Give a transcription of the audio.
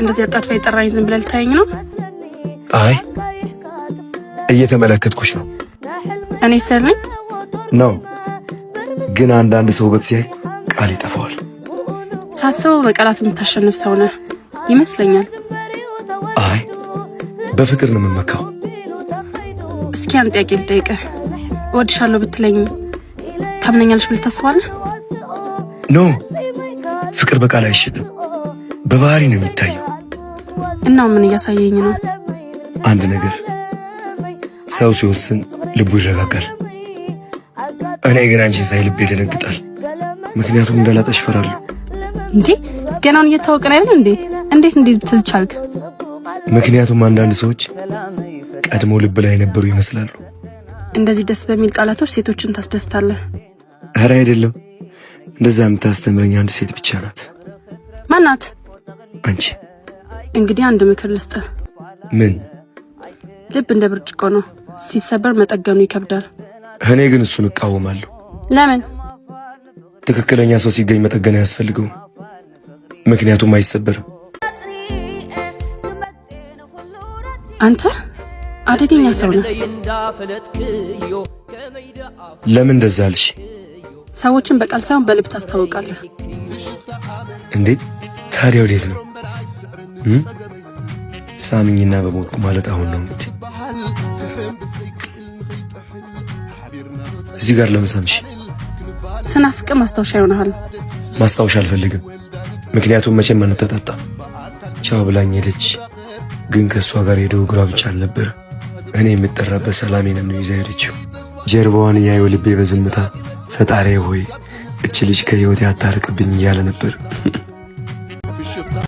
እንደዚህ አጣጥፋ የጠራኝ ዝም ብለህ ልታየኝ ነው? አይ እየተመለከትኩሽ ነው። እኔ ሰልኝ ነው ግን አንዳንድ ሰው ውበት ሲያይ ቃል ይጠፋዋል። ሳስበው በቃላት የምታሸንፍ ሰው ነህ ይመስለኛል። አይ በፍቅር ነው የምመካው። እስኪ አንድ ጥያቄ ልጠይቅህ። እወድሻለሁ ብትለኝ ታምነኛለሽ ብለህ ታስባለህ? ኖ ፍቅር በቃል አይሸጥም፣ በባህሪ ነው የሚታየው። እና ምን እያሳየኝ ነው? አንድ ነገር ሰው ሲወስን ልቡ ይረጋጋል። እኔ ግን አንቺን ሳይ ልቤ ይደነግጣል። ምክንያቱም እንዳላጠሽ ፈራለሁ። እንዴ ገናውን እየታወቀን አይደል እንዴ? እንዴት ልትል ቻልክ? ምክንያቱም አንዳንድ ሰዎች ቀድሞ ልብ ላይ የነበሩ ይመስላሉ። እንደዚህ ደስ በሚል ቃላቶች ሴቶችን ታስደስታለህ። ኧረ አይደለም፣ እንደዛ የምታስተምረኝ አንድ ሴት ብቻ ናት። ማናት? አንቺ። እንግዲህ አንድ ምክር ልስጥህ። ምን? ልብ እንደ ብርጭቆ ነው፣ ሲሰበር መጠገኑ ይከብዳል። እኔ ግን እሱን እቃወማለሁ። ለምን? ትክክለኛ ሰው ሲገኝ መጠገን አያስፈልገውም፣ ምክንያቱም አይሰበርም። አንተ አደገኛ ሰው ነህ። ለምን እንደዛ አልሽ? ሰዎችን በቃል ሳይሆን በልብ ታስታውቃለህ። እንዴት ታዲያ? ወዴት ነው? ሳምኝና በሞትኩ ማለት አሁን ነው እንግዲህ። እዚህ ጋር ለመሳምሽ ስናፍቅ ማስታወሻ ይሆናል። ማስታወሻ አልፈልግም፣ ምክንያቱም መቼም አንተጣጣ። ቻው ብላኝ ሄደች፣ ግን ከእሷ ጋር ሄደው እግሯ ብቻ አልነበረ። እኔ የምጠራበት ሰላሜን ነው ይዛ ሄደችው። ጀርባዋን እያየው ልቤ በዝምታ ፈጣሪ ሆይ እች ልጅ ከህይወቴ አታርቅብኝ እያለ ነበር።